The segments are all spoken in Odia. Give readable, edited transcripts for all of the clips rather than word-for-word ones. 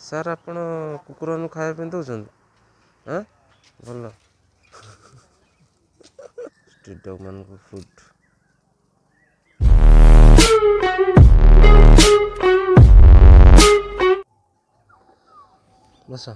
ସାର୍ ଆପଣ କୁକୁରମାନଙ୍କୁ ଖାଇବା ପାଇଁ ଦେଉଛନ୍ତି? ହଁ ଭଲ। ଷ୍ଟ୍ରିଟ୍ ଡଗ୍ ମାନଙ୍କୁ ଫୁଡ୍ ବସ।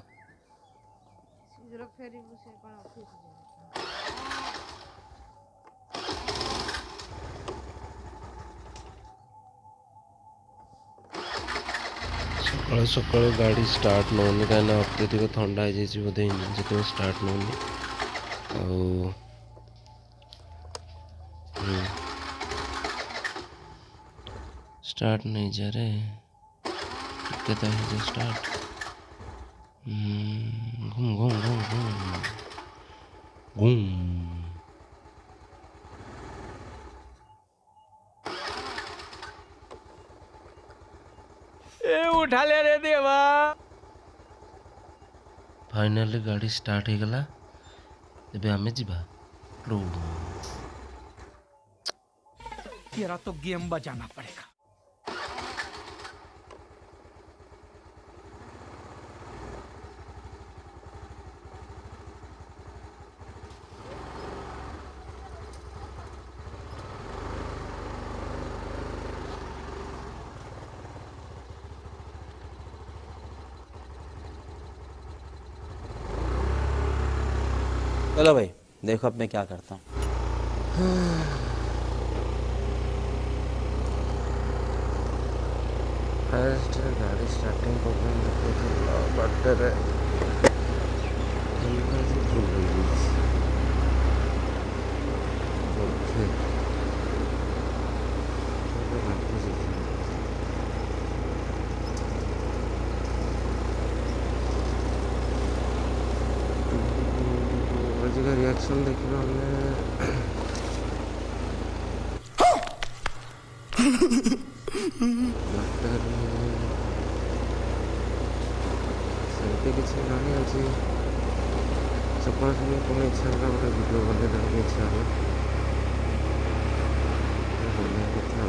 ସକାଳୁ ସକାଳୁ ଗାଡ଼ି ଷ୍ଟାର୍ଟ ନେଉନି କାହିଁକିନା ଅତ୍ୟଧିକ ଥଣ୍ଡା ହେଇଯାଇଛି ବୋଧେ ଇଞ୍ଜିନ୍ ସେଥିପାଇଁ ଷ୍ଟାର୍ଟ ନେଉନି। ଆଉ ଷ୍ଟାର୍ଟ ନେଇଯାରେ ଟିକେ ତ ହେଇଯାଏ ଷ୍ଟାର୍ଟ। ଘୁମ ଘୁମ ଘୁମ ଘୁମ ଘୁମ। ए उठा ले रे देवा। फाइनाली गाड़ी स्टार्ट हो गला। एबे आमे जिबा। तेरा तो गेम बजाना पड़ेगा। चलो भाई देखो अब मैं क्या करता हूँ। फास्ट गाड़ी स्टार्टिंग प्रोग्राम देखुला बाटरे आजिका रिएक्शन देखिए सेमती किसी ना आज सकाल समय कौन इच्छा है गोटे भिडियो बनने इच्छा है कथा।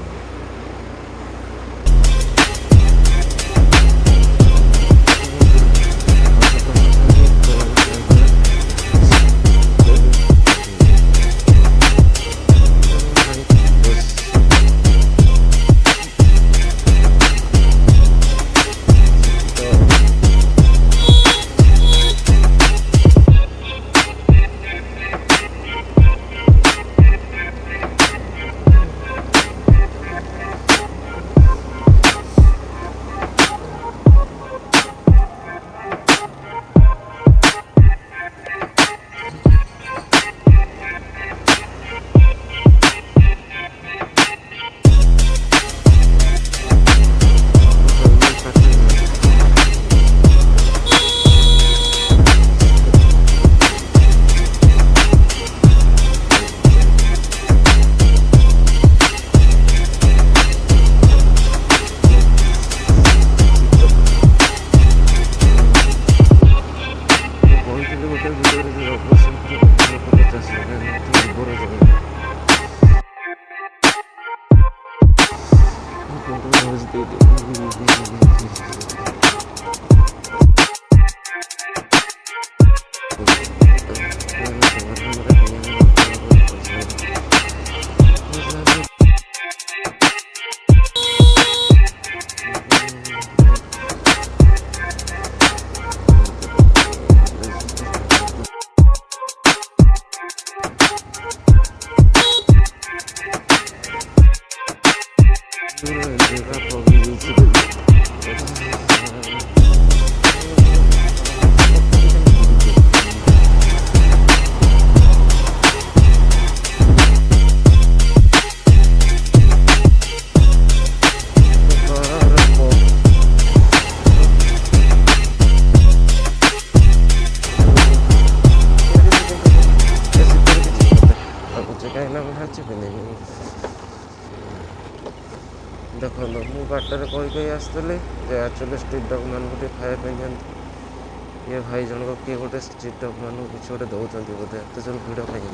देखो मु बाटर कही आसती एक्चुअली स्ट्रीट डग मान को खायापी दिखाते ये भाई जनक किए गोटे स्ट्रीट डग मान कि गोटे दौरान बोधे एत जो भिड़ कहीं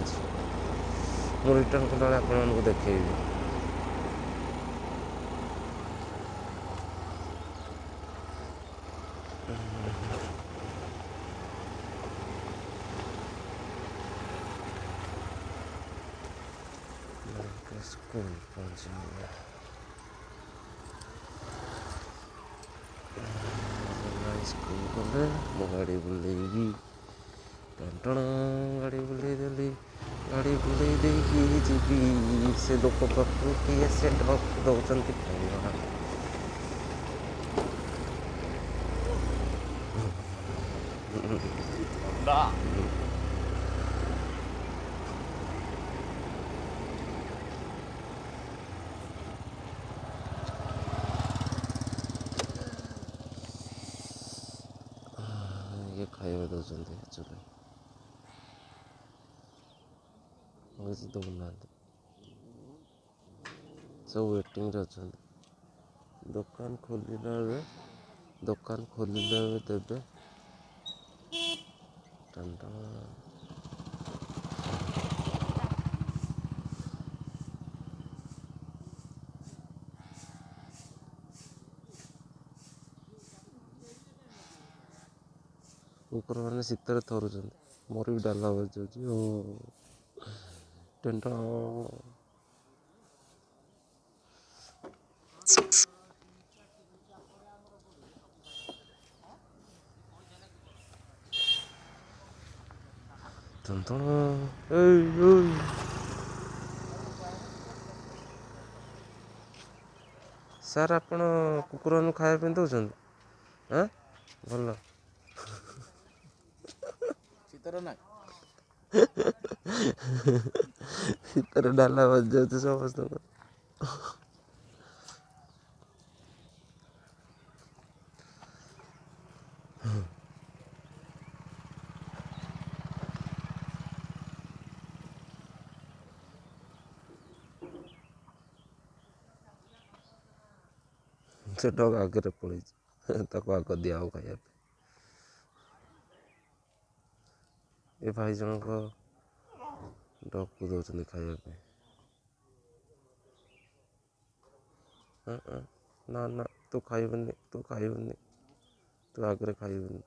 मुझे रिटर्न कला आपको देखी स्कूल पहुँचेंगे। स्कूल गले मो गाड़ी बुलेबी टन गाड़ी बुले देली गाड़ी बुले देकी जीवी से लोक पाखु किए से ढक दौरान खाଇବା ये खाଇବା ଦଉଛନ୍ତି ଆକ୍ଚୁଆଲି କିଛି ଦଉନାହାନ୍ତି ସବୁ ୱେଟିଂରେ ଅଛନ୍ତି ଦୋକାନ ଖୋଲିଲା ବେଳେ ଦେବେ କୁକୁର ମାନେ ଶୀତରେ ଥରୁଛନ୍ତି ମୋର ବି ଡାଲା ବାଜିଯାଉଛି ଓ ଟେଣ୍ଟ ସାର୍ ଆପଣ କୁକୁରମାନଙ୍କୁ ଖାଇବା ପାଇଁ ଦେଉଛନ୍ତି ହଁ ଭଲ ଶୀତରେ ଡାଲା ବାଜିଯାଉଛି ସମସ୍ତଙ୍କର ସେ ଡଗ୍ ଆଗରେ ପଳେଇଛି ତାକୁ ଆଗ ଦିଆ ହବ ଖାଇବା ପାଇଁ ଏ ଭାଇ ଜଣଙ୍କ ଡଗ୍କୁ ଦେଉଛନ୍ତି ଖାଇବା ପାଇଁ ନା ନା ତୁ ଖାଇବୁନି ତୁ ଆଗରେ ଖାଇବୁନି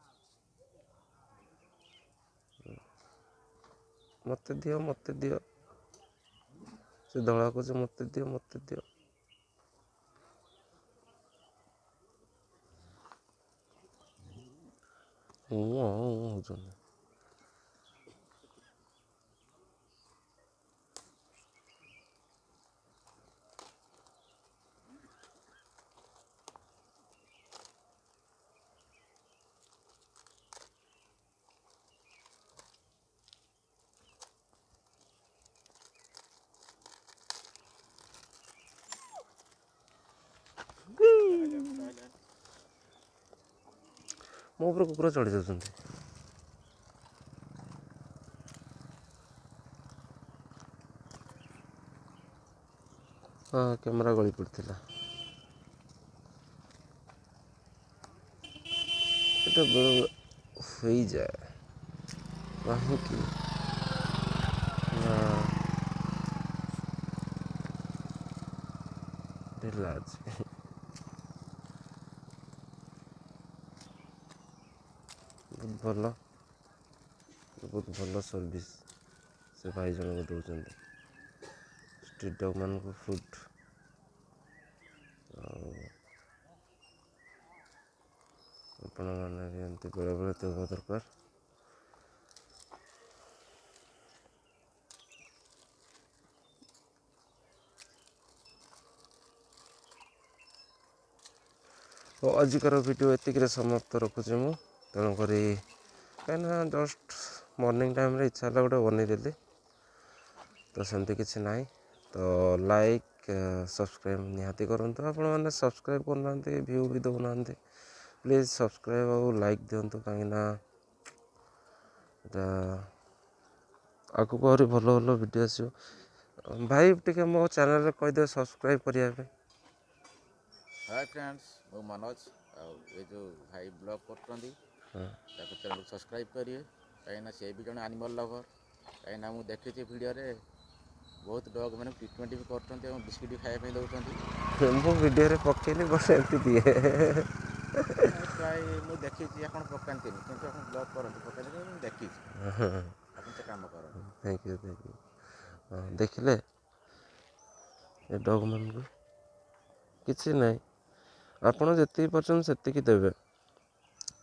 ମୋତେ ଦିଅ ସେ ଧଳା କହୁଛି ମୋତେ ଦିଅ ହେଉଛନ୍ତି ମୋ ଉପରେ କୁକୁର ଚଢ଼ି ଯାଉଛନ୍ତି ହଁ କ୍ୟାମେରା ଗଳି ପଡ଼ିଥିଲା ଏଟା ବେଳେବେଳେ ହୋଇଯାଏ କାହିଁକି ନା ଢିଲା ଅଛି ବହୁତ ଭଲ ସର୍ଭିସ୍ ସେ ଭାଇ ଜଣଙ୍କୁ ଦେଉଛନ୍ତି ଷ୍ଟ୍ରିଟ୍ ଡଗ୍ ମାନଙ୍କୁ ଫୁଡ୍ ଆଉ ଆପଣମାନେ ବି ଏମିତି ବେଳେବେଳେ ଦେବା ଦରକାର ଓ ଆଜିକାର ଭିଡ଼ିଓ ଏତିକିରେ ସମାପ୍ତ ରଖୁଛି ମୁଁ ତେଣୁକରି କାହିଁକିନା ଜଷ୍ଟ ମର୍ଣ୍ଣିଂ ଟାଇମ୍ରେ ଇଚ୍ଛା ହେଲା ଗୋଟେ ବନେଇଦେଲି ତ ସେମିତି କିଛି ନାହିଁ ତ ଲାଇକ୍ ସବସ୍କ୍ରାଇବ୍ ନିହାତି କରନ୍ତୁ ଆପଣମାନେ ସବସ୍କ୍ରାଇବ୍ କରୁନାହାନ୍ତି ଭ୍ୟୁ ବି ଦେଉନାହାନ୍ତି ପ୍ଲିଜ୍ ସବସ୍କ୍ରାଇବ୍ ଆଉ ଲାଇକ୍ ଦିଅନ୍ତୁ କାହିଁକିନା ଏଇଟା ଆଗକୁ ଆହୁରି ଭଲ ଭିଡ଼ିଓ ଆସିବ ଭାଇ ଟିକେ ମୋ ଚ୍ୟାନେଲ୍ରେ କହିଦେବେ ସବସ୍କ୍ରାଇବ୍ କରିବା ପାଇଁ हाय फ्रेंड्स मु मनोज ये जो भाई ब्लॉग करते चैनल को सब्सक्राइब करिए कहीं सी भी जन एनिमल लवर कहीं मुझे देखी वीडियो रे बहुत डॉग मैंने ट्रिटमेंट भी करते बिस्किट भी खाया दौरान ମୁଁ ଭିଡ଼ିଓରେ ପକେଇଲି ବସ୍ ଏମିତି ଦିଏ ପ୍ରାୟ ମୁଁ ଦେଖିଛି ଆପଣ ପକାନ୍ତିନି କିନ୍ତୁ ଆପଣ ବ୍ଲଗ୍ କରନ୍ତି ପକାନ୍ତିନି ମୁଁ ଦେଖିଛି ଆପଣ ସେ କାମ କରନ୍ତି। ଥ୍ୟାଙ୍କ ୟୁ ହଁ ଦେଖିଲେ ଏ ଡଗ୍ମାନଙ୍କୁ କିଛି ନାହିଁ ଆପଣ ଯେତିକି ପାରୁଛନ୍ତି ସେତିକି ଦେବେ।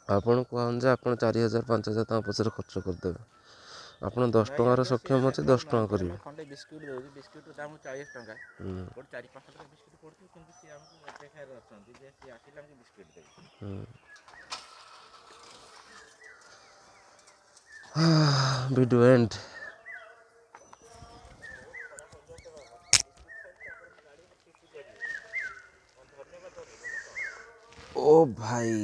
ଆପଣ କୁହନ୍ତୁ ଯେ ଆପଣ 4,000 5,000 ଟଙ୍କା ପଛରେ ଖର୍ଚ୍ଚ କରିଦେବେ। ଆପଣ 10 ଭାଇ ଟଙ୍କାର ଆଗ ସିଏ ସକ୍ଷମ ଅଛି 10 ଟଙ୍କା ଧର କରିବେ। ମୁଁ ଖଣ୍ଡେ ବିସ୍କୁଟ୍ ଦେଉଛି ବିସ୍କୁଟ୍ର ଦାମ 40 ଟଙ୍କା ଗୋଟେ 4-5 ଟଙ୍କା ବିସ୍କୁଟ୍ ପଡ଼ୁଛି କିନ୍ତୁ ସିଏ ଆମକୁ ଅପେକ୍ଷାରେ ଅଛନ୍ତି ଯେ ସିଏ ଆସିଲେ ଆମକୁ ବିସ୍କୁଟ୍ ଦେବେ। Video and. ओ भाई